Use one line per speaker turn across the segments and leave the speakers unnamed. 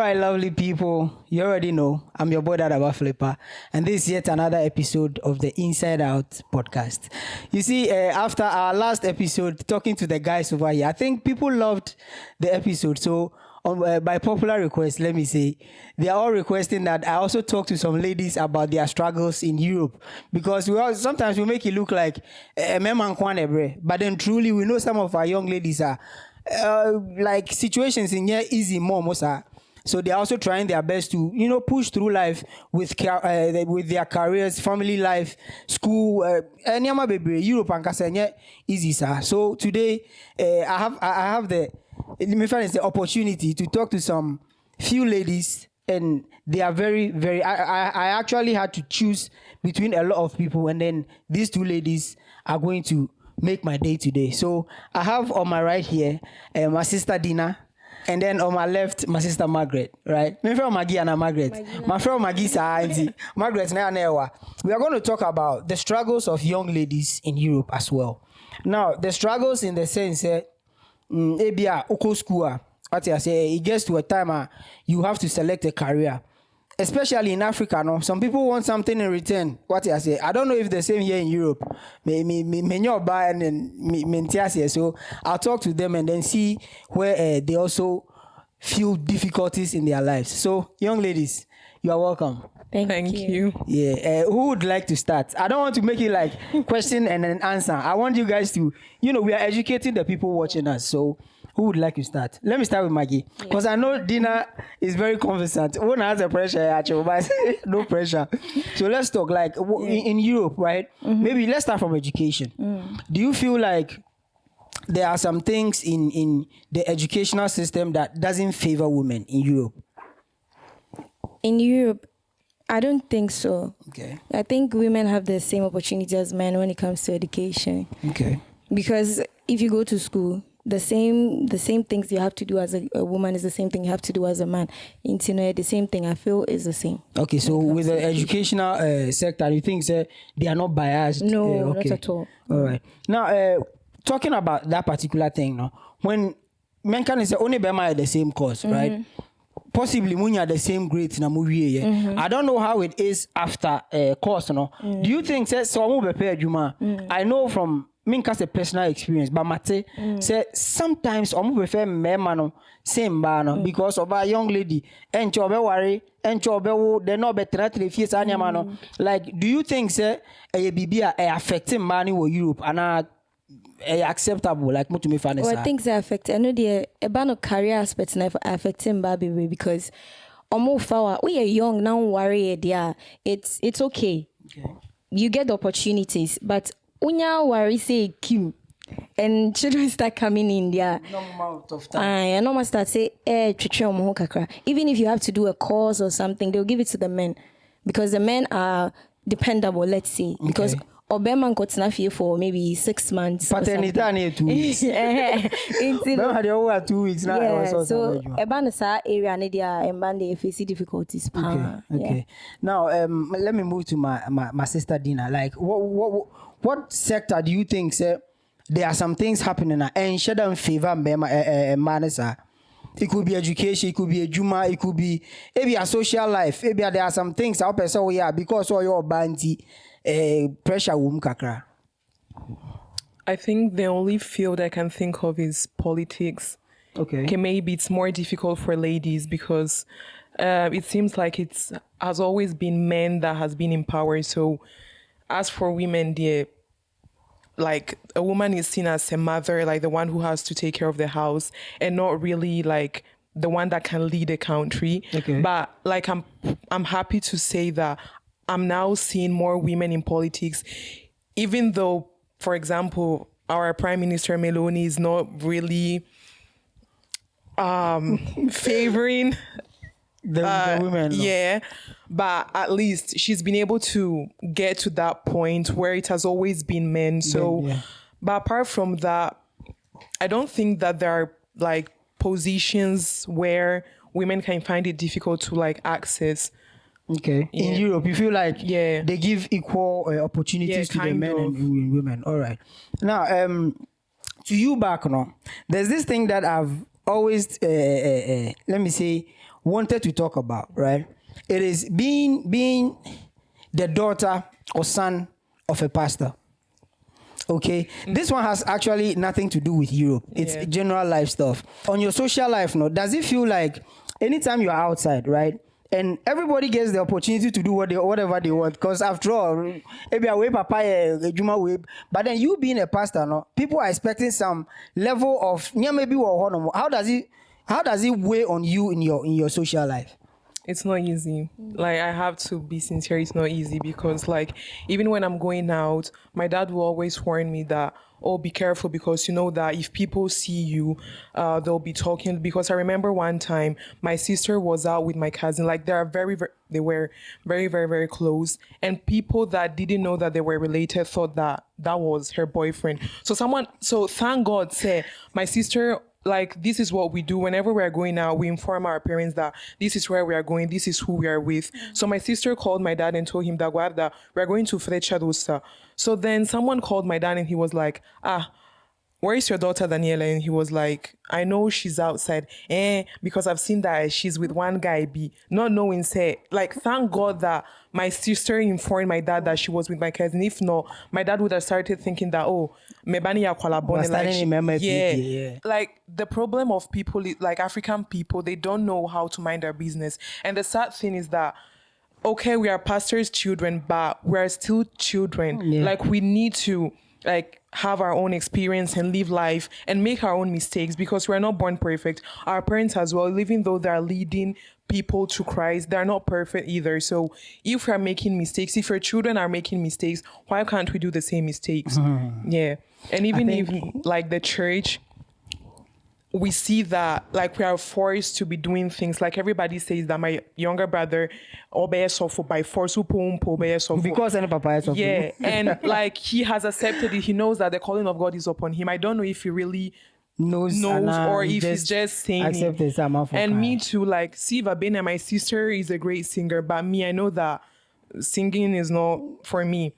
right, lovely people. You already know I'm your boy Dada Flipper, and this is yet another episode of the Inside Out podcast. You see, after our last episode, talking to the guys over here, I think people loved the episode. So, by popular request, let me say, they are all requesting that I also talk to some ladies about their struggles in Europe, because sometimes we make it look like but then truly we know some of our young ladies are like situations in here easy more mosa. So they're also trying their best to, push through life with their careers, family life, school, Europe and Kasanya easy, sir. So today, I have the opportunity to talk to some few ladies, and they are very, very. I actually had to choose between a lot of people, and then these two ladies are going to make my day today. So I have on my right here my sister Dina. And then on my left, my sister Margaret, right? My friend Maggie and Margaret. My friend Maggie Auntie. Margaret Newa. We are going to talk about the struggles of young ladies in Europe as well. Now, the struggles in the sense that what I say, it gets to a time you have to select a career. Especially in Africa, no. Some people want something in return. What I say, I don't know if the same here in Europe. So I'll talk to them and then see where they also feel difficulties in their lives. So, young ladies, you are welcome.
Thank you.
Yeah. Who would like to start? I don't want to make it like question and an answer. I want you guys to, we are educating the people watching us. So, who would like to start? Let me start with Maggie. Because I know Dina is very conversant. One has the pressure, actually, but no pressure. So let's talk like in Europe, right? Mm-hmm. Maybe let's start from education. Do you feel like there are some things in the educational system that doesn't favor women in Europe?
In Europe, I don't think so.
Okay.
I think women have the same opportunity as men when it comes to education.
Okay.
Because if you go to school, the same things you have to do as a woman is the same thing you have to do as a man. In the same thing I feel is the same.
Okay, so with the educational sector, you think they are not biased?
No,
okay.
not at all.
All right. Now, talking about that particular thing, no, when men can say only be at the same course, right? Possibly when you are the same grades na movie. I don't know how it is after course, no. Do you think so? I know from cause a personal experience, but Mate say sometimes prefer men same man because of a young lady and job worry and job they no better like, do you think say a baby affecting money or Europe and acceptable like what to me fan?
Well, things are affected. I know the about career aspects affecting baby because we are young now. Worry, it's okay. You get the opportunities, but unya worry say Kim and children start coming in there.
Normal of time.
I normal start say even if you have to do a course or something, they'll give it to the men because the men are dependable. Let's say because. Obama got snappy for maybe 6 months.
Paternity 2 weeks. Over 2 weeks now.
Yeah, so Ebanasa area Nidia and Bande face difficulties.
Okay. Yeah. Now let me move to my sister Dina. Like what sector do you think there are some things happening and shouldn't favor manasa? It could be education, it could be a juma, it could be maybe a social life. Maybe there are some things out there so yeah because all your banty. Pressure kakra.
I think the only field I can think of is politics. Okay, maybe it's more difficult for ladies because it seems like it has always been men that has been in power. So as for women, like a woman is seen as a mother, like the one who has to take care of the house and not really like the one that can lead a country. Okay. But like I'm happy to say that I'm now seeing more women in politics, even though, for example, our Prime Minister Meloni is not really favoring
the women. No.
Yeah, but at least she's been able to get to that point where it has always been men. So, but apart from that, I don't think that there are like positions where women can find it difficult to like access.
Okay. Yeah. In Europe, you feel like they give equal opportunities to the men and women. All right. Now, to you back now, there's this thing that I've always, let me say, wanted to talk about, right? It is being the daughter or son of a pastor. Okay, this one has actually nothing to do with Europe. It's general life stuff. On your social life, no, does it feel like anytime you are outside, right? And everybody gets the opportunity to do whatever they want. Because after all, maybe a way papa Juma way. But then you being a pastor, no, people are expecting some level of maybe how does it weigh on you in your social life?
It's not easy. Like, I have to be sincere, it's not easy because, like, even when I'm going out, my dad will always warn me that, oh, be careful, because you know that if people see you, they'll be talking. Because I remember one time my sister was out with my cousin. Like, they were very, very, very close. And people that didn't know that they were related thought that was her boyfriend. So thank God, say, my sister, like, this is what we do whenever we are going out. We inform our parents that this is where we are going, this is who we are with. So my sister called my dad and told him that we are going to Freccia. So then someone called my dad and he was like, where is your daughter Daniela? And he was like, I know she's outside. Because I've seen that she's with one guy, B. Not knowing, say, like, thank God that my sister informed my dad that she was with my cousin. If not, my dad would have started thinking that, oh, mebani ya kwalabone. Like, the problem of people, like African people, they don't know how to mind their business. And the sad thing is that, okay, we are pastors' children, but we are still children. Like, we need to, like, have our own experience and live life and make our own mistakes, because we're not born perfect. Our parents as well, even though they're leading people to Christ, they're not perfect either. So if we're making mistakes, if your children are making mistakes, why can't we do the same mistakes? Yeah. And even if, like, the church, we see that, like, we are forced to be doing things. Like, everybody says that my younger brother obeys by force,
because any papa is
and like, he has accepted it. He knows that the calling of God is upon him. I don't know if he really knows or if he's just saying it. And me too, like, Siva Bene, my sister is a great singer, but me, I know that singing is not for me.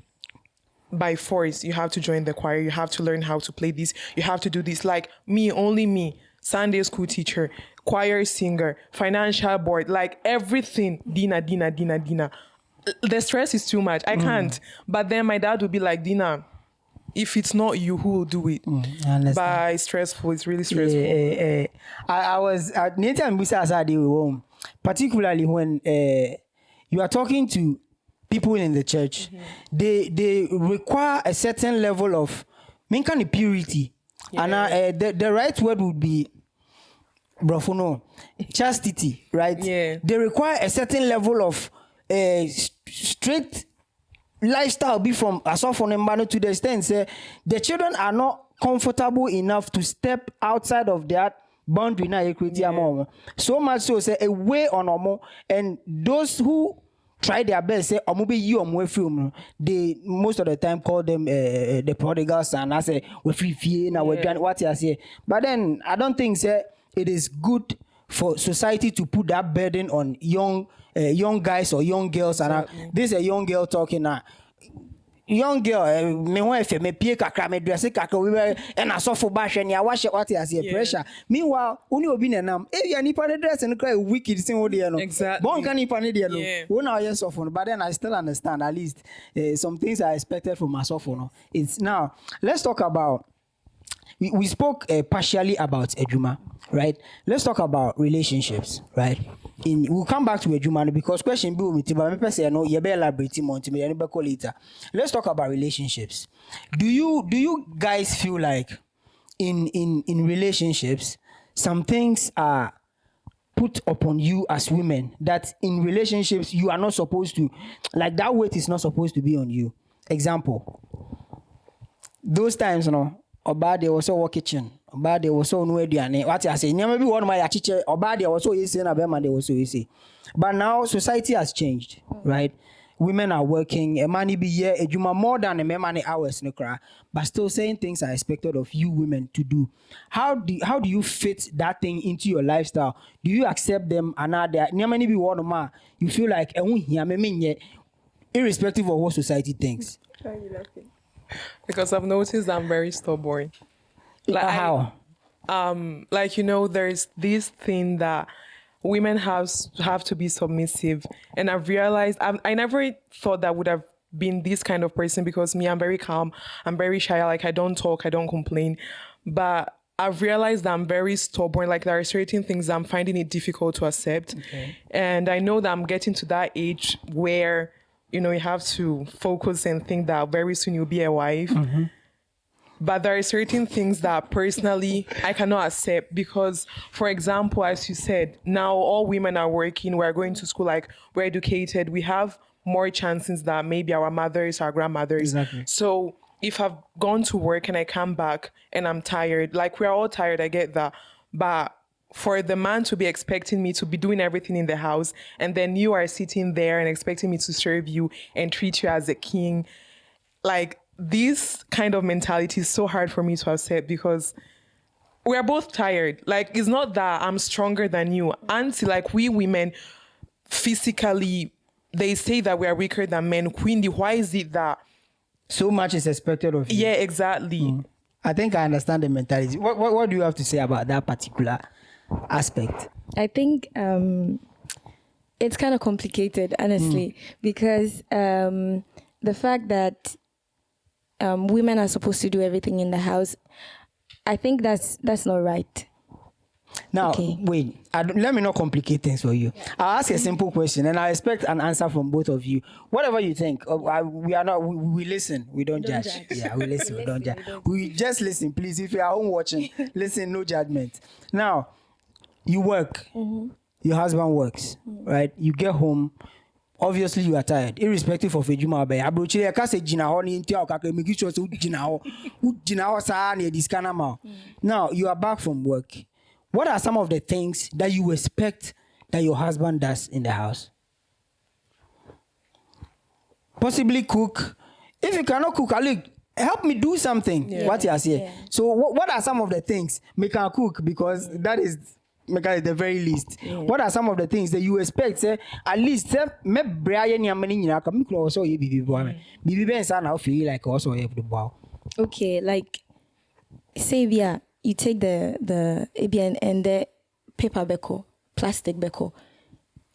By force, you have to join the choir, you have to learn how to play this, you have to do this. Like, only me, Sunday school teacher, choir singer, financial board, like, everything, Dina. The stress is too much. I can't. But then my dad would be like, Dina, if it's not you, who will do it? But it's stressful. It's really stressful.
I was at particularly when you are talking to people in the church, they require a certain level of purity. And the right word would be chastity, right? They require a certain level of strict lifestyle, be from Asofon to the extent say the children are not comfortable enough to step outside of that boundary so much so say away on omo, and those who try their best say they most of the time call them the prodigal son. I say we free now what you say. But then I don't think say it is good for society to put that burden on young guys or young girls. And this is a young girl talking now. Young girl, me wife, me pie kakra, me dress kakra, we were and I saw for bash and ya wash what I see pressure. Meanwhile, only obi na nam. If you nipa the dress and cry wicked thing what you know.
Exactly.
Bon can nipa ne dey no. When I yes of but then I still understand at least some things I expected from myself. No. It's now let's talk about. We spoke partially about Ejuma, right? Let's talk about relationships, right? We'll come back to Ejuma because question be with but me person no you be elaborate more to me later. Let's talk about relationships. Do you guys feel like in relationships some things are put upon you as women that in relationships you are not supposed to, like that weight is not supposed to be on you? Example, those times, you know, Oba they also work kitchen. Oba they also no aduane. What I say, maybe one of my achiche. Oba they also easy na be man they also easy. But now society has changed, right? Women are working. A man be here. Ejuma more than a man hours no cry. But still saying things are expected of you women to do. How do you fit that thing into your lifestyle? Do you accept them? And now there, be one of my. You feel like irrespective of what society thinks.
Why are you laughing? Because I've noticed I'm very stubborn.
Like how?
Like, you know, there's this thing that women have to be submissive. And I've realized I never thought that would have been this kind of person, because me, I'm very calm, I'm very shy, like I don't talk, I don't complain. But I've realized that I'm very stubborn. Like there are certain things that I'm finding it difficult to accept. Okay. And I know that I'm getting to that age where, you know, you have to focus and think that very soon you'll be a wife. Mm-hmm. But there are certain things that personally I cannot accept because, for example, as you said, now all women are working, we're going to school, like we're educated, we have more chances than maybe our mothers, our grandmothers.
Exactly.
So if I've gone to work and I come back and I'm tired, like we're all tired, I get that. But for the man to be expecting me to be doing everything in the house, and then you are sitting there and expecting me to serve you and treat you as a king, like this kind of mentality is so hard for me to accept because we're both tired. Like, it's not that I'm stronger than you. Until like we women physically, they say that we are weaker than men. Quindi, why is it that
so much is expected of you?
Yeah, exactly.
I think I understand the mentality. What do you have to say about that particular aspect?
I think it's kind of complicated, honestly, because the fact that women are supposed to do everything in the house, I think that's not right.
Now, wait, let me not complicate things for you. I'll ask a simple question and I expect an answer from both of you. Whatever you think, we listen, we don't judge. Yeah, we listen, we don't judge. We just listen, please. If you are home watching, listen, no judgment. Now, you work, your husband works, right? You get home, obviously you are tired, irrespective of ejuma be. Abrochire ka se jina ho ni ntia okaka make sure so jina ho sa na this kind of. Now, you are back from work. What are some of the things that you expect that your husband does in the house? Possibly cook. If you cannot cook, help me do something. Yeah. What you are saying. Yeah. So what are some of the things make her cook? Because that is at the very least. Yeah. What are some of the things that you expect? Say, at least me Brian Yamani Naka Mikro also ye bibi boy. Bibi Ben sana feel like also ye the bow.
Okay, like Savia. You take the ABN and the paper beko, plastic beko.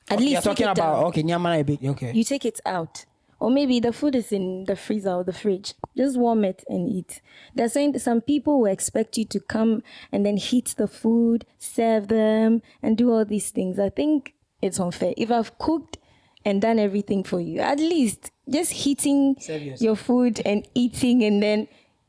At least
you're talking about okay.
You take it out, or maybe the food is in the freezer or the fridge. Just warm it and eat. They're saying that some people will expect you to come and then heat the food, serve them, and do all these things. I think it's unfair. If I've cooked and done everything for you, at least just heating your food and eating and then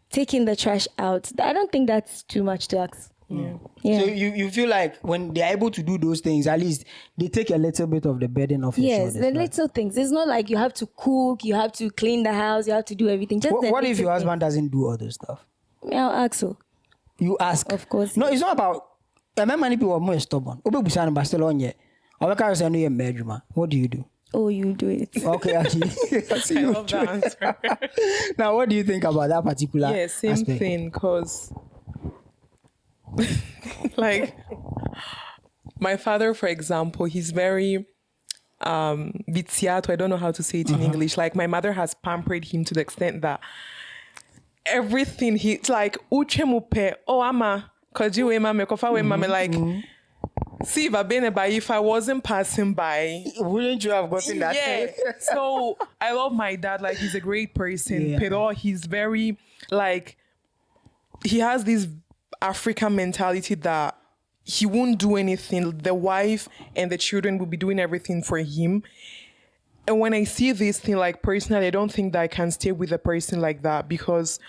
taking the trash out. I don't think that's too much to ask.
Yeah. So you feel like when they're able to do those things, at least they take a little bit of the burden off your shoulders.
Yes, the little things. It's not like you have to cook, you have to clean the house, you have to do everything. Just
what if your husband doesn't do all those stuff?
I'll ask so.
You ask?
Of course.
No, it's not about... Many people are more stubborn. What do you do?
Oh, you do it.
Okay, actually.
I love that answer.
Now, what do you think about that particular
same
aspect?
Thing, because like my father, for example, he's very viziato. I don't know how to say it in English. Like my mother has pampered him to the extent that everything he's like, uche mupe, oh ama, kaji we mame, kofa we mame, like. See, if I wasn't passing by,
wouldn't you have gotten that?
Yeah. So I love my dad. Like he's a great person. Pero he's very like he has this African mentality that he won't do anything. The wife and the children will be doing everything for him. And when I see this thing, like personally, I don't think that I can stay with a person like that because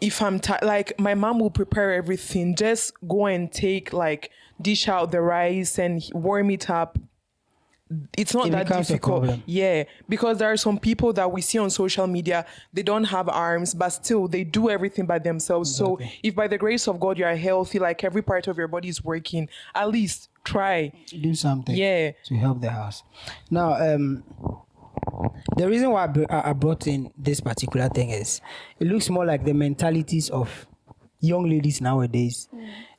if I'm like my mom will prepare everything, just go and take like dish out the rice and warm it up. It's not that difficult. Yeah, because there are some people that we see on social media, they don't have arms, but still they do everything by themselves. Exactly. So if by the grace of God you are healthy, like every part of your body is working, at least try.
Do something to help the house. Now, the reason why I brought in this particular thing is it looks more like the mentalities of young ladies nowadays.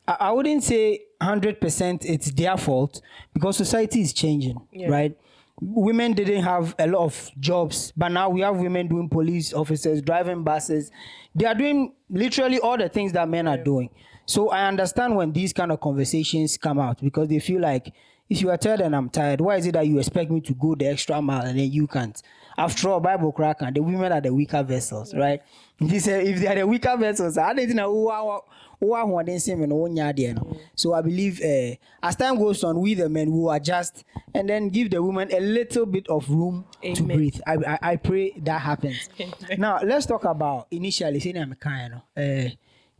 I wouldn't say 100% it's their fault because society is changing, right? Women didn't have a lot of jobs, but now we have women doing police officers, driving buses. They are doing literally all the things that men are doing. So I understand when these kind of conversations come out because they feel like if you are tired and I'm tired, why is it that you expect me to go the extra mile and then you can't? After all, Bible crack and the women are the weaker vessels, right? He said if they are the weaker vessels, I didn't know so I believe as time goes on, we the men will adjust and then give the women a little bit of room to breathe. I pray that happens. Now let's talk about initially saying I'm kind of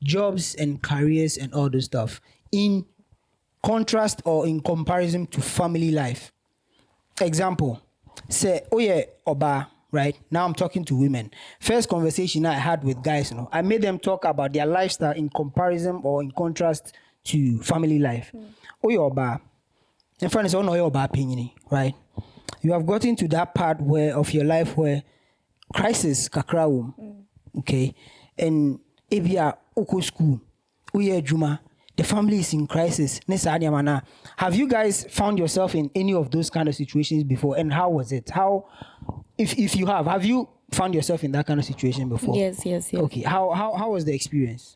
jobs and careers and all those stuff in contrast or in comparison to family life. Example, say, oh yeah, Oba, right? Now I'm talking to women. First conversation I had with guys, I made them talk about their lifestyle in comparison or in contrast to family life. Oh yeah, Oba. In front is all Oba opinion, right? You have gotten to that part where of your life where crisis kakra okay? And if you are oko school, uye juma, the family is in crisis. Have you guys found yourself in any of those kind of situations before? And how was it? How, if you have you found yourself in that kind of situation before?
Yes.
Okay. How was the experience?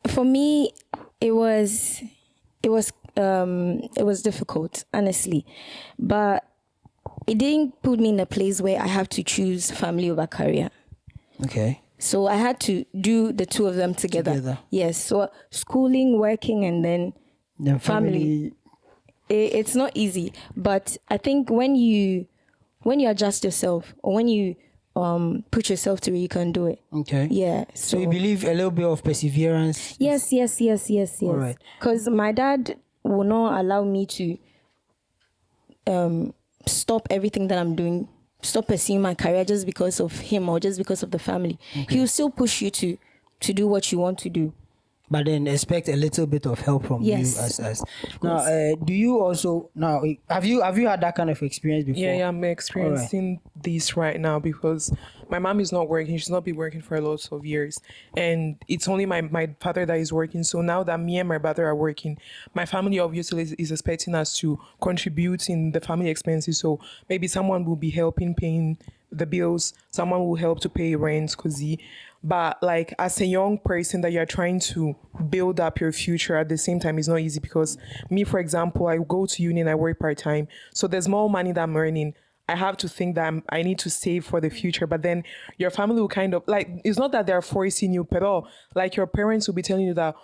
For me, it was difficult, honestly, but it didn't put me in a place where I have to choose family over career.
Okay.
So I had to do the two of them together. Yes. So schooling, working, and then family. It's not easy, but I think when you adjust yourself or when you put yourself through, you can do it.
Okay.
Yeah.
So you believe a little bit of perseverance?
Yes.
All right.
Because my dad will not allow me to stop everything that I'm doing, stop pursuing my career just because of him or just because of the family. Okay. He will still push you to do what you want to do.
But then expect a little bit of help from you as now. Do you also now have you had that kind of experience before?
Yeah, I'm experiencing this right now because my mom is not working. She's not been working for lots of years, and it's only my father that is working. So now that me and my brother are working, my family obviously is expecting us to contribute in the family expenses. So maybe someone will be helping paying the bills, someone will help to pay rent, but like as a young person that you're trying to build up your future at the same time, it's not easy because me, for example, I go to uni and I work part-time, so there's more money that I'm earning. I have to think that I need to save for the future, but then your family will kind of like, it's not that they're forcing you, but like your parents will be telling you that,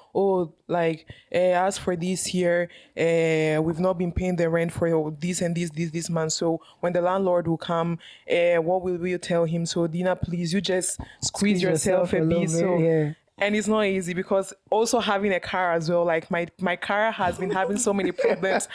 as for this year, we've not been paying the rent for this and this month. So when the landlord will come, what will we tell him? So Dina, please, you just squeeze yourself a bit. So. Yeah. And it's not easy because also having a car as well, like my car has been having so many problems.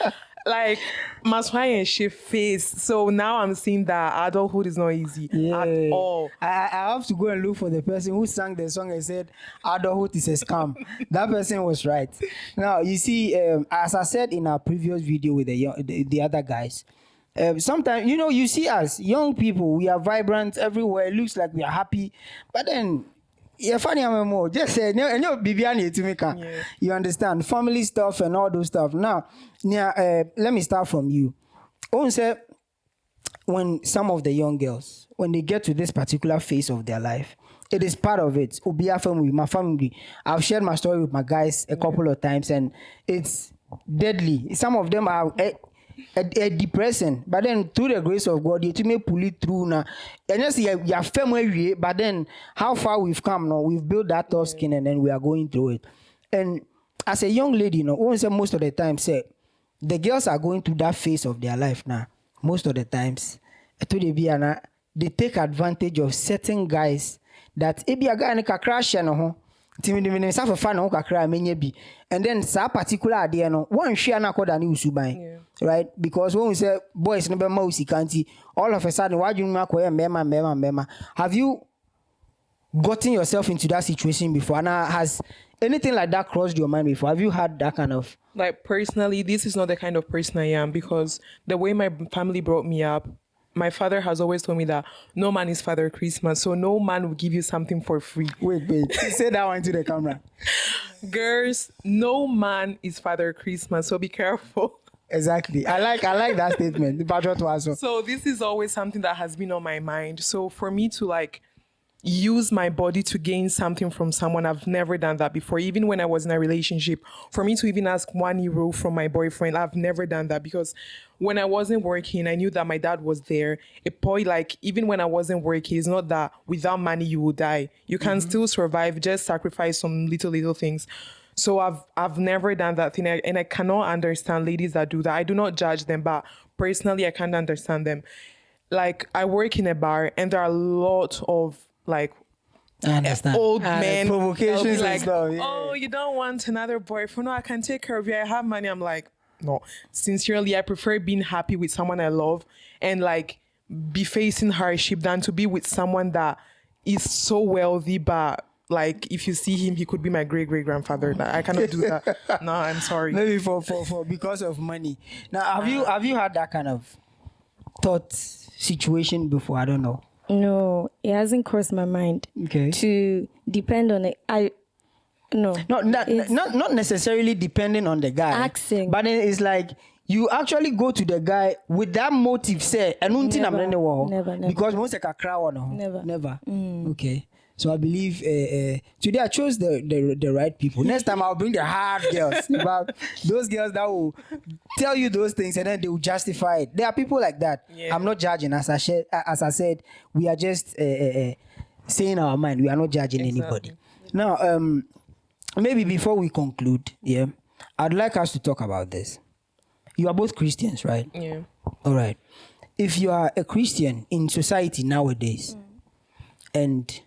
Like Maswai and she face. So now I'm seeing that adulthood is not easy at all.
I have to go and look for the person who sang the song and said adulthood is a scam. That person was right. Now you see, as I said in our previous video with the other guys, sometimes you see us young people, we are vibrant everywhere. It looks like we are happy, but then. Yeah, funny more. Just say Bibiani to me. You understand family stuff and all those stuff. Now, let me start from you. Say when some of the young girls, when they get to this particular phase of their life, it is part of it. Ubia family, my family. I've shared my story with my guys a couple of times, and it's deadly. Some of them are. A depressing, but then through the grace of God, you may pull it through now. And just your family, but then how far we've come now, we've built that tough skin, and then we are going through it. And as a young lady, most of the time, say the girls are going through that phase of their life now. Most of the times, they take advantage of certain guys that if you are going to crash, and then that particular idea, one share na koda ni usuban, right? Because when we say boys never mousy can't all of a sudden, why do you mema? Have you gotten yourself into that situation before? And has anything like that crossed your mind before? Have you had that kind of?
Like personally, this is not the kind of person I am because the way my family brought me up, my father has always told me that no man is Father Christmas, so no man will give you something for free.
Wait. Say that one to the camera.
Girls, no man is Father Christmas, so be careful.
Exactly. I like that statement.
So this is always something that has been on my mind. So for me to use my body to gain something from someone. I've never done that before. Even when I was in a relationship, for me to even ask €1 from my boyfriend, I've never done that, because when I wasn't working, I knew that my dad was there. A boy, like, even when I wasn't working, it's not that without money you will die. You can still survive, just sacrifice some little things. So I've never done that thing, and I cannot understand ladies that do that. I do not judge them, but personally, I can't understand them. Like, I work in a bar, and there are a lot of, like,
I understand.
Old men
provocations
they'll be
and
like,
stuff, yeah.
oh, you don't want another boyfriend? No, I can take care of you. I have money. I'm like, no. Sincerely, I prefer being happy with someone I love and, like, be facing hardship than to be with someone that is so wealthy, but, like, if you see him, he could be my great-great-grandfather. I cannot do that. No, I'm sorry.
Maybe for because of money. Now, have you had that kind of thought situation before? I don't know.
No, it hasn't crossed my mind.
Okay.
To depend on it.
Not necessarily depending on the guy.
Asking.
But then it's like you actually go to the guy with that motive, say, I don't think I'm in the wall.
Never.
Because most like a crowd or no. Never. Okay. So I believe today I chose the right people. Next time I'll bring the hard girls. But those girls that will tell you those things and then they will justify it. There are people like that. Yeah. I'm not judging. As I said, we are just saying our mind. We are not judging anybody. Now, maybe before we conclude, I'd like us to talk about this. You are both Christians, right?
Yeah.
All right. If you are a Christian in society nowadays, and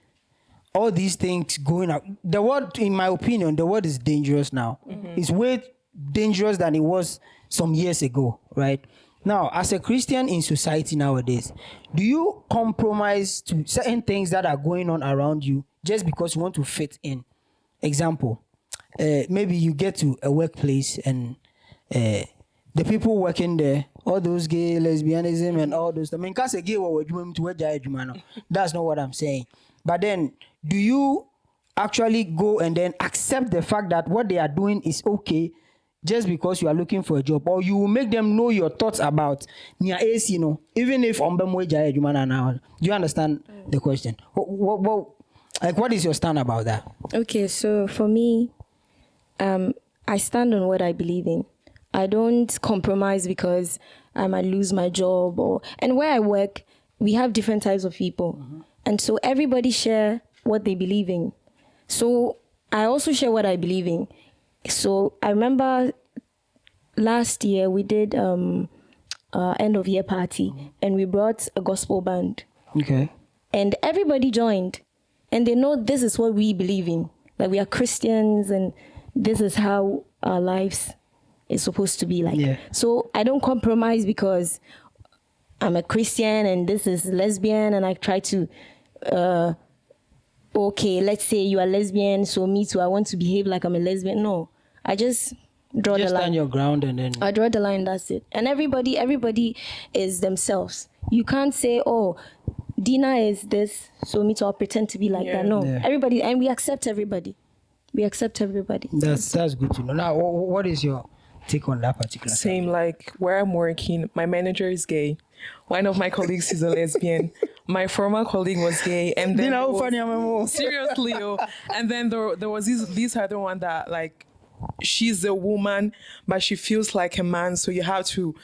all these things going out, the world, in my opinion, the world is dangerous now. It's way dangerous than it was some years ago, right? Now, as a Christian in society nowadays, do you compromise to certain things that are going on around you just because you want to fit in? Example, maybe you get to a workplace and the people working there, all those gay, lesbianism and all those, I mean, because a gay that's not what I'm saying. But then, do you actually go and then accept the fact that what they are doing is okay just because you are looking for a job? Or you will make them know your thoughts about even if do you understand the question? What is your stand about that?
Okay, so for me, I stand on what I believe in. I don't compromise because I might lose my job and where I work, we have different types of people. And so everybody share what they believe in. So I also share what I believe in. So I remember last year we did end of year party and we brought a gospel band.
Okay.
And everybody joined and they know this is what we believe in. Like we are Christians and this is how our lives is supposed to be like.
Yeah.
So I don't compromise because I'm a Christian and this is lesbian and I try to okay, let's say you are lesbian, so me too, I want to behave like I'm a lesbian. No, I just draw the line.
Stand your ground and then...
I draw the line, that's it. And everybody is themselves. You can't say, oh, Dina is this, so me too, I'll pretend to be like that. No, everybody, and we accept everybody. We accept everybody.
That's good to know. Now, what is your take on that particular
Same, like where I'm working, my manager is gay. One of my colleagues is a lesbian. My former colleague was gay, and then seriously, and then there was this other one that, like, she's a woman, but she feels like a man, so you have to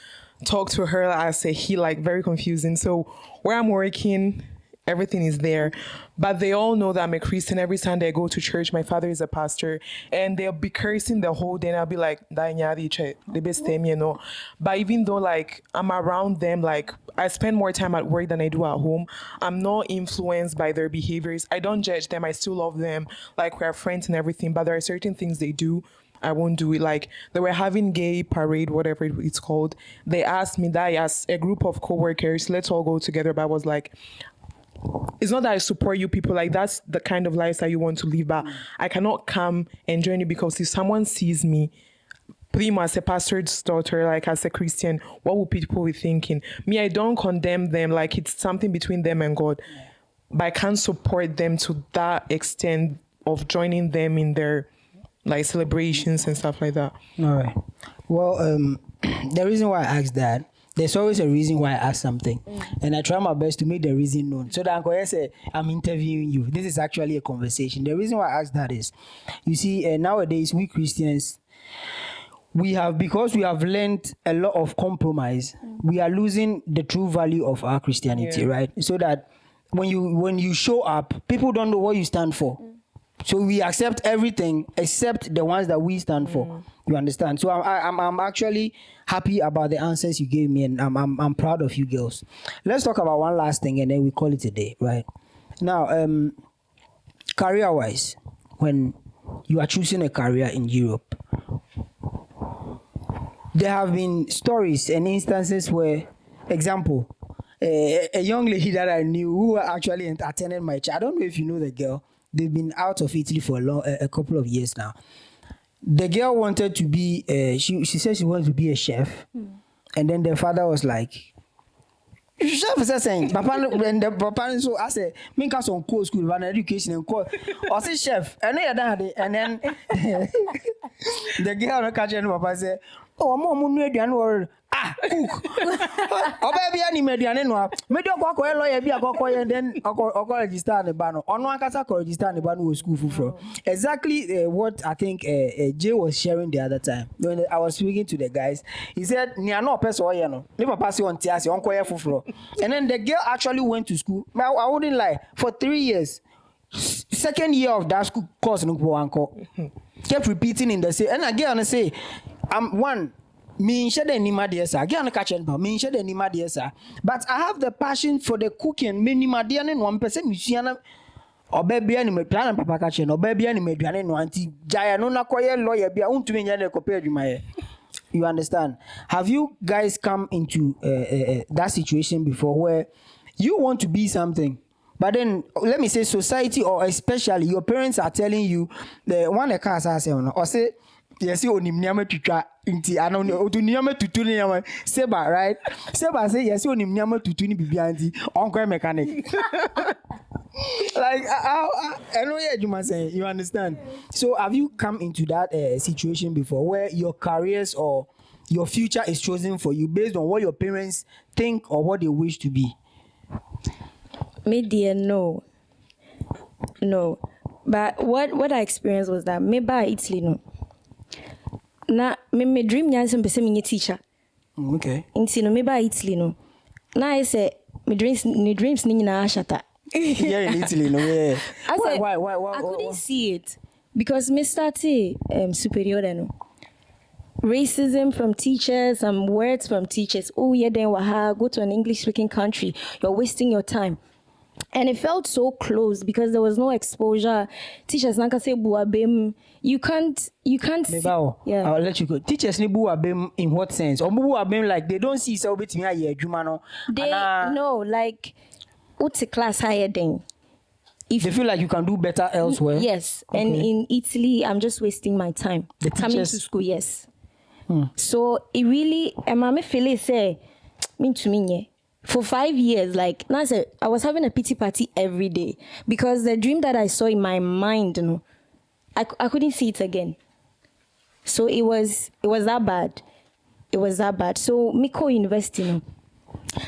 talk to her as a he, like, very confusing. So where I'm working, everything is there, but they all know that I'm a Christian. Every Sunday I go to church. My father is a pastor, and they'll be cursing the whole day, and I'll be like, the best time, you know. But even though, like, I'm around them, like, I spend more time at work than I do at home, I'm not influenced by their behaviors. I don't judge them. I still love them. Like, we're friends and everything, but there are certain things they do I won't do it. Like, they were having gay parade, whatever it's called. They asked me that as a group of co-workers, let's all go together. But I was like, it's not that I support you people, like, that's the kind of lifestyle you want to live, but I cannot come and join you, because if someone sees me, Prima, as a pastor's daughter, like, as a Christian, what will people be thinking? Me, I don't condemn them, like, it's something between them and God, but I can't support them to that extent of joining them in their, like, celebrations and stuff like that.
All right. Well, the reason why I asked that there's always a reason why I ask something. And I try my best to make the reason known. So that Uncle say, I'm interviewing you. This is actually a conversation. The reason why I ask that is, you see, nowadays, we Christians, because we have learned a lot of compromise, we are losing the true value of our Christianity, right? So that when you show up, people don't know what you stand for. So we accept everything except the ones that we stand for. You understand? So I'm actually happy about the answers you gave me, and I'm proud of you girls. Let's talk about one last thing, and then we call it a day, right? Now, career-wise, when you are choosing a career in Europe, there have been stories and instances where, example, a young lady that I knew who actually attended my church. I don't know if you know the girl. They've been out of Italy for a couple of years now. The girl wanted to be, she said she wanted to be a chef. And then the father was like, chef is saying, Papa, and the Papa, so I said, make us on course school, run education and call. I said, chef, and then the girl catching Papa said, oh, I'm more cook. Oh, baby, any median no. Me do go lawyer bi akoko then register the ban. Ono akasa register the ban was school for. Exactly what I think Jay was sharing the other time when I was speaking to the guys. He said, "Nia no person oye no. Ne papa si on tiase on koye fufuro." And then the girl actually went to school. I wouldn't lie, for 3 years. Second year of that school course no go anko. Kept repeating in the same. And again I say, one. Me shade ni madiesa. Again, I catch me. Me shade ni madiesa. But I have the passion for the cooking. Me ni madiane no 1% musiana. Obebia ni me plan papa catch no. Obebia ni me duane no anti jaya no na koye lawyer bia untumi nyane kopere dwumaye. You understand? Have you guys come into that situation before where you want to be something? But then, let me say society or especially your parents are telling you the one the car say or say yes, you only niame tutua inti anoni otu niame tutu ni niame Seba, right? Seba say yes, you only niame tutu ni bibi anti uncle mechanic. Like I know what you saying. You understand? So have you come into that situation before where your careers or your future is chosen for you based on what your parents think or what they wish to be?
Me dear, no. But what I experienced was that me by Italy no. Na me dream nyanse mpese me teacher.
Okay.
Inti no me by Italy no. Na I say me dreams ni nyina ashata.
Yeah, in Italy no. Yeah. Why?
I couldn't see it because me started superior no. Racism from teachers, some words from teachers. Oh yeah, then waha, go to an English speaking country. You're wasting your time. And it felt so close because there was no exposure. Teachers naka say buabem. You can't see.
Yeah. I'll let you go. Teachers ni buabem in what sense? Or buabem like they don't see so bit me a juma no.
They no like what's a class higher than.
If they feel like you can do better elsewhere.
Yes. Okay. And in Italy, I'm just wasting my time.
The
coming to school, yes. So it really mama feel say mean to me. For 5 years, like I was having a pity party every day because the dream that I saw in my mind, you know, I couldn't see it again. So it was that bad. It was that bad. So Miko University, you know,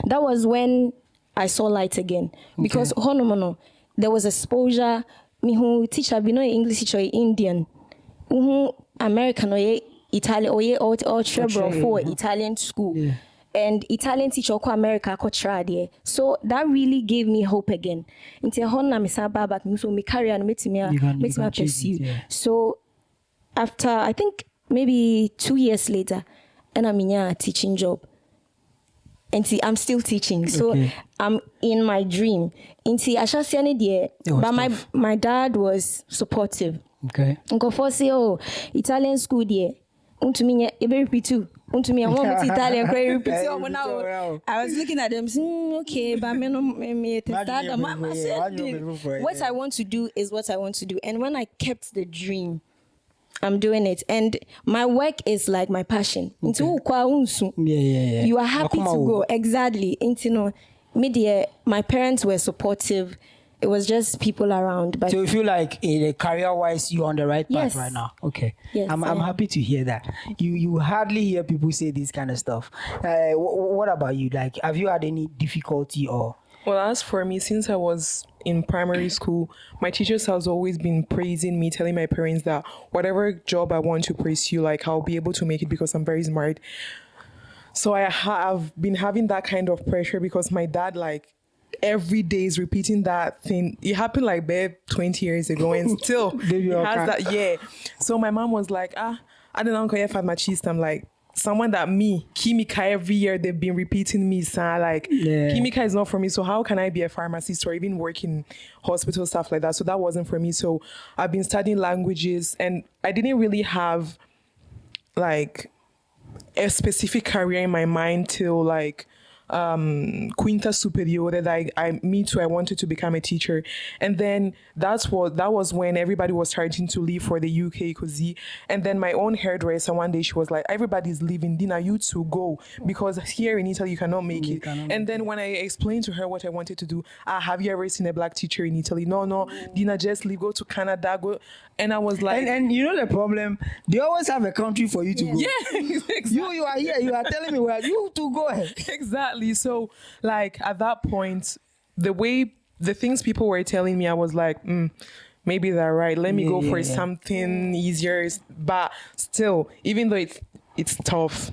that was when I saw light again. Because honomono, there was exposure. Me who teacher be no English teacher Indian, who American or Italian or Trebro for Italian school. Yeah. And Italian teacher ko America ko try. So that really gave me hope again. Until honna me sa baba so me career no me pursue. So after I think maybe 2 years later, and I'm in a teaching job. And see, I'm still teaching. So I'm in my dream. And see, I shall see any day. But my dad was supportive.
Okay.
Go for say, oh, Italian school there. To me, repeat too. To me, I want to Italian. I was looking at them, okay, but what I want to do is what I want to do. And when I kept the dream, I'm doing it. And my work is like my passion.
Yeah.
You are happy to go. Exactly. My parents were supportive. It was just people around. But
so you feel like career-wise, you're on the right path right now? Okay.
Yes,
I'm happy to hear that. You hardly hear people say this kind of stuff. What about you? Like, have you had any difficulty or?
Well, as for me, since I was in primary school, my teachers has always been praising me, telling my parents that whatever job I want to pursue, like I'll be able to make it because I'm very smart. So I have been having that kind of pressure because my dad, like, every day is repeating that thing. It happened like 20 years ago and still he has that. Yeah. So my mom was like, I don't know if I'm machista. I'm like, someone that me, Kimika, every year they've been repeating me, son. Like, Kimika is not for me. So how can I be a pharmacist or even work in hospital, stuff like that? So that wasn't for me. So I've been studying languages and I didn't really have like a specific career in my mind till like quinta superior that I wanted to become a teacher. And then that was when everybody was starting to leave for the UK cosy. And then my own hairdresser one day she was like, everybody's leaving, Dina, you to go because here in Italy you cannot make it. And then when I explained to her what I wanted to do, have you ever seen a black teacher in Italy? No, Dina, just leave, go to Canada, go. And I was like,
and you know the problem, they always have a country for you to go.
Yeah, exactly.
You are here, you are telling me where you to go ahead.
Exactly. So like at that point, the things people were telling me, I was like, maybe they're right. Let me go for something easier. But still, even though it's tough,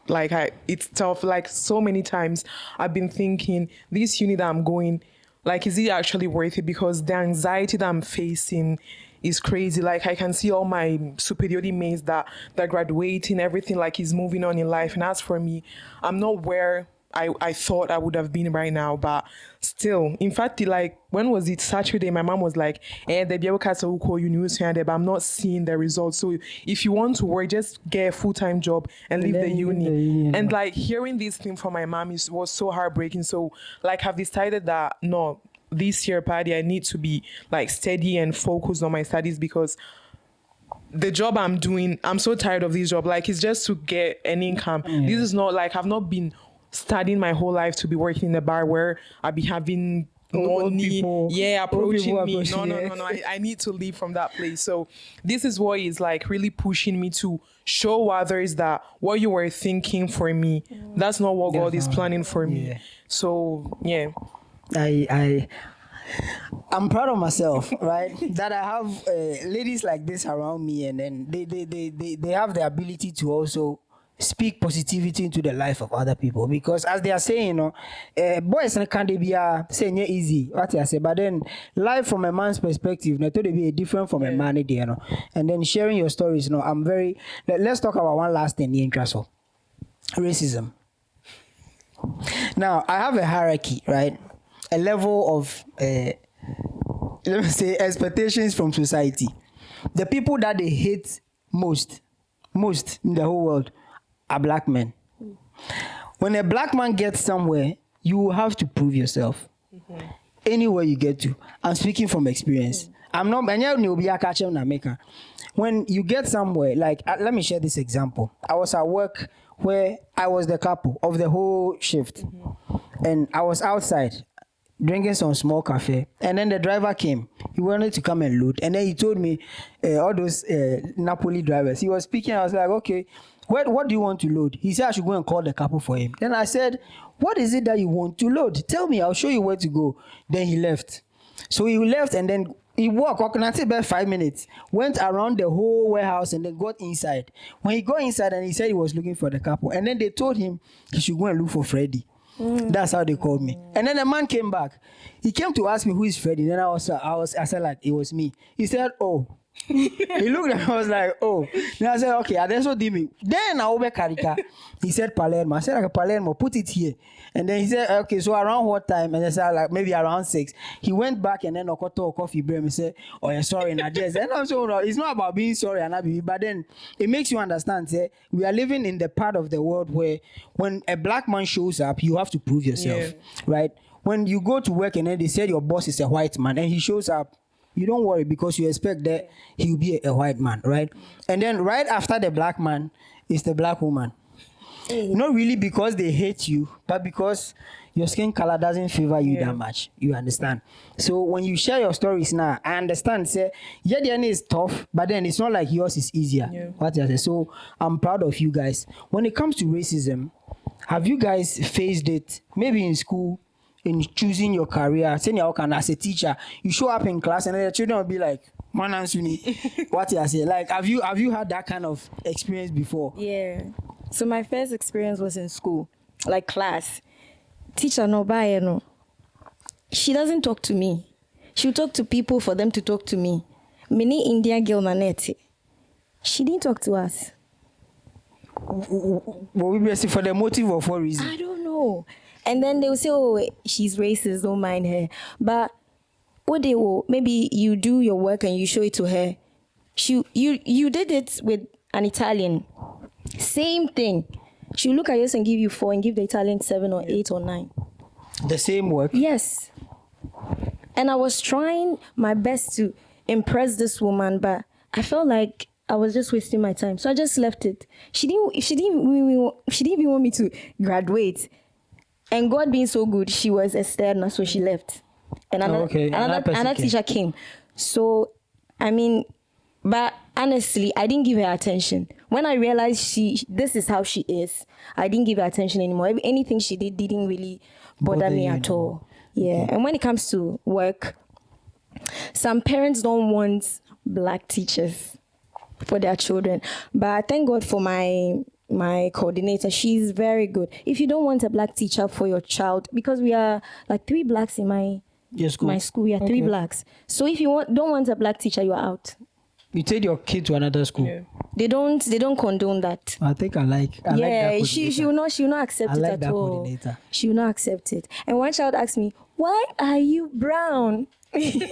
it's tough. Like so many times I've been thinking this uni that I'm going, like, is it actually worth it? Because the anxiety that I'm facing is crazy. Like I can see all my superiority mates that they're graduating, everything like is moving on in life. And as for me, I'm not where I thought I would have been right now, but still, in fact, like when was it? Saturday, my mom was like, but I'm not seeing the results. So if you want to work, just get a full-time job and leave the uni. And like hearing this thing from my mom was so heartbreaking. So like I've decided that no, this year, Paddy, I need to be like steady and focused on my studies because the job I'm doing, I'm so tired of this job. Like it's just to get an income. This is not like I've not been studying my whole life to be working in a bar where I'll be having money, approaching me. No. I need to leave from that place. So this is what is like really pushing me to show others that what you were thinking for me, that's not what God is planning for me. So
I'm proud of myself, right? That I have ladies like this around me, and then they have the ability to also speak positivity into the life of other people, because as they are saying, boys can't be saying easy, what I say, but then life from a man's perspective, not to be different from a man, and then sharing your stories. I'm very. Let's talk about one last thing, the interest of racism. Now I have a hierarchy, right? A level of let me say expectations from society. The people that they hate most in the whole world are black men. When a black man gets somewhere, you have to prove yourself. Anywhere you get to. I'm speaking from experience. I'm not. When you get somewhere, like let me share this example. I was at work where I was the couple of the whole shift, and I was outside drinking some small cafe, and then the driver came. He wanted to come and load, and then he told me all those Napoli drivers. He was speaking. I was like, okay, what do you want to load? He said I should go and call the couple for him. Then I said, what is it that you want to load? Tell me, I'll show you where to go. Then he left. So he left, and then he walked about 5 minutes, went around the whole warehouse, and then got inside. When he got inside, and he said he was looking for the couple, and then they told him he should go and look for Freddie. That's how they called me. And then the man came back. He came to ask me who is Freddie. Then I said like it was me. He said, oh. He looked at me, I was like, oh. Then I said, okay, that's what did me. Then I over Karika. He said Palermo. I said, like, Palermo, put it here. And then he said, okay, so around what time? And I said, like, maybe around 6. He went back, and then Okoto coffee break. He said, oh, yeah, sorry, Najes. And I'm so, no, it's not about being sorry, but then it makes you understand, say, we are living in the part of the world where when a black man shows up, you have to prove yourself, right? When you go to work and then they said your boss is a white man and he shows up, you don't worry because you expect that he'll be a white man, right? And then right after the black man is the black woman. Not really because they hate you, but because your skin color doesn't favor you that much. You understand? So when you share your stories now, I understand. Say, yeah, the end is tough, but then it's not like yours is easier.
Yeah.
What I say. So I'm proud of you guys. When it comes to racism, have you guys faced it? Maybe in school, in choosing your career, saying as a teacher, you show up in class and then the children will be like, "Man, what I say?" Like, have you had that kind of experience before?
Yeah. So my first experience was in school, like class. Teacher no buy no. She doesn't talk to me. She'll talk to people for them to talk to me. Many Indian girl naneti. She didn't talk to us.
Well, we be for the motive or for reason?
I don't know. And then they'll say, "Oh, she's racist, don't mind her." But what they will, maybe you do your work and you show it to her. You did it with an Italian. Same thing. She'll look at yours and give you 4 and give the Italian 7 or 8 or 9.
The same work?
Yes. And I was trying my best to impress this woman, but I felt like I was just wasting my time. So I just left it. She didn't even want me to graduate. And God being so good, she was external, so she left. And another teacher came. So, I mean, but honestly, I didn't give her attention. When I realized this is how she is, I didn't give her attention anymore. Anything she didn't really bother me at all. Yeah. Okay. And when it comes to work, some parents don't want black teachers for their children. But I thank God for my coordinator. She's very good. If you don't want a black teacher for your child, because we are like 3 blacks in my school, we are 3 blacks. So if you don't want a black teacher, you are out.
You take your kid to another school. Yeah.
They don't condone that.
I think I like that.
She will not accept it at all. She will not accept it. And one child asked me, "Why are you brown?"
You stay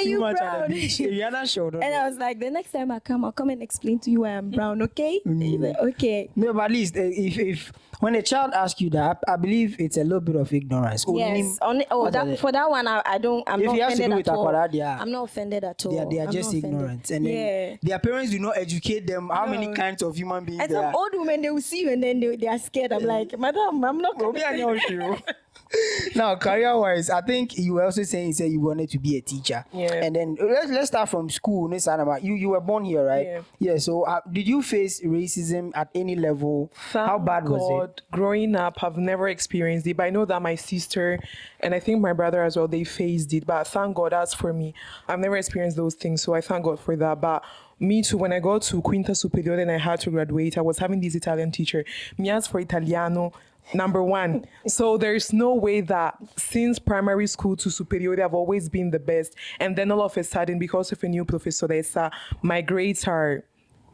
too much on the beach. You're not sure.
And I was like, the next time I'll come and explain to you why I'm brown, okay? Like, okay.
No, but at least if when a child asks you that, I believe it's a little bit of ignorance.
Yes. For that one, I'm not offended at all. I'm not offended at all.
They are just ignorant. And then their parents do not educate them how many kinds of human beings
and
there are.
Some old women, they will see you and then they are scared. I'm like, "Madam, I'm not going to be
Now, career-wise, I think you were also saying you wanted to be a teacher.
Yeah.
And then let's start from school. You were born here, right? Yeah. So did you face racism at any level? How bad was it?
Growing up, I've never experienced it. But I know that my sister and I think my brother as well, they faced it. But thank God, as for me, I've never experienced those things. So I thank God for that. But me too, when I got to Quinta Superiore and I had to graduate, I was having this Italian teacher. Me as for Italiano, number 1. So there's no way that since primary school to superiore, I've always been the best. And then all of a sudden, because of a new professoressa, my grades are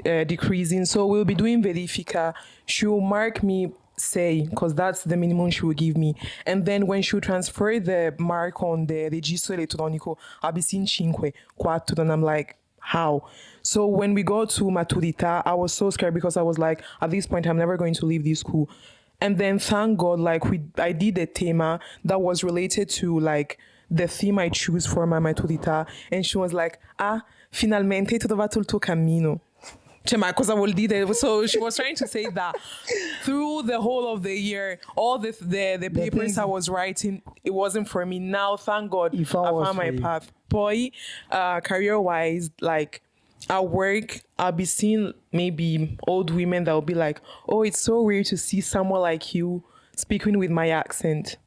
decreasing. So we'll be doing verifica. She'll mark me, say, because that's the minimum she will give me. And then when she'll transfer the mark on the registro elettronico, I'll be seeing 5, 4, and I'm like, how? So when we go to Maturita, I was so scared because I was like, at this point, I'm never going to leave this school. And then thank God, like I did a tema that was related to like the theme I choose for my Maturita. And she was like, finalmente hai trovato il tuo cammino. Ma cosa vuol dire? So she was trying to say that through the whole of the year, all the papers I was writing, it wasn't for me. Now, thank God, I found my path. Boy, career-wise, like at work, I'll be seeing maybe old women that will be like, "Oh, it's so weird to see someone like you speaking with my accent."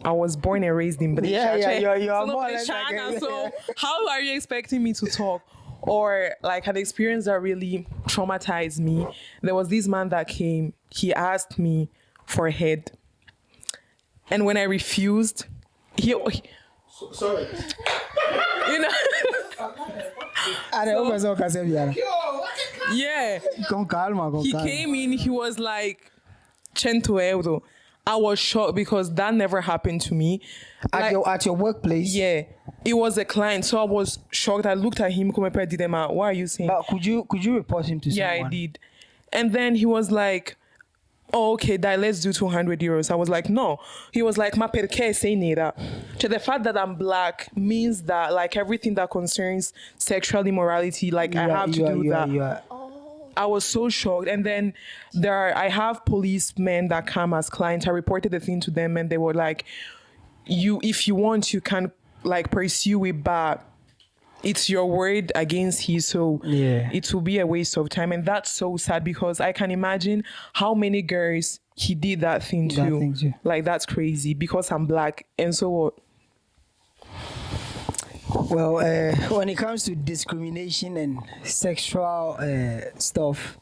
I was born and raised in Brescia.
You're more like
China, so how are you expecting me to talk? Or like an experience that really traumatized me. There was this man that came. He asked me for a head, and when I refused, sorry. You know. Yeah. He came in, he was like 100 euro. I was shocked because that never happened to me.
At your workplace?
Yeah. It was a client, so I was shocked. I looked at him, what are you saying?
But could you report him to someone?
Yeah, I did. And then he was like, "Oh, okay, let's do 200 euros. I was like, no. He was like, ma perché sei nera? So the fact that I'm black means that like everything that concerns sexual immorality, like I have to do that. I was so shocked. And then I have policemen that come as clients. I reported the thing to them, and they were like, if you want, you can like pursue it, but it's your word against his, so it will be a waste of time. And that's so sad, because I can imagine how many girls he did that thing to. Like, that's crazy, because I'm black. And so what?
Well, when it comes to discrimination and sexual stuff,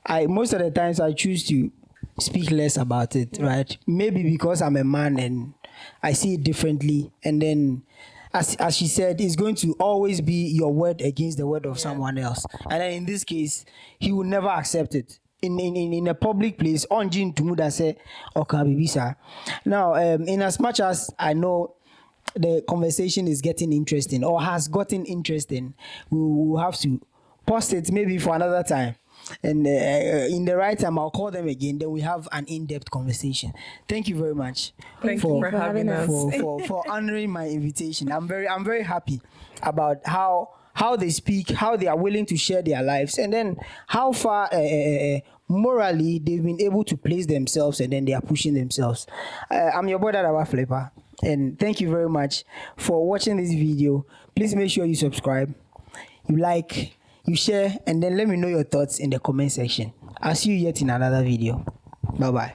most of the times I choose to speak less about it, right? Maybe because I'm a man and I see it differently. And then, as she said, it's going to always be your word against the word of someone else. And then in this case, he will never accept it. In a public place, on Jin Tumuda say, okay, Bibisa. Now, in as much as I know the conversation is getting interesting or has gotten interesting, we will have to post it maybe for another time. And in the right time, I'll call them again. Then we have an in-depth conversation. Thank you very much.
Thank you for having us.
For honoring my invitation. I'm very happy about how they speak, how they are willing to share their lives, and then how far morally they've been able to place themselves, and then they are pushing themselves. I'm your boy Dadawa Flipper, and thank you very much for watching this video. Please make sure you subscribe, you like, you share, and then let me know your thoughts in the comment section. I'll see you yet in another video. Bye bye.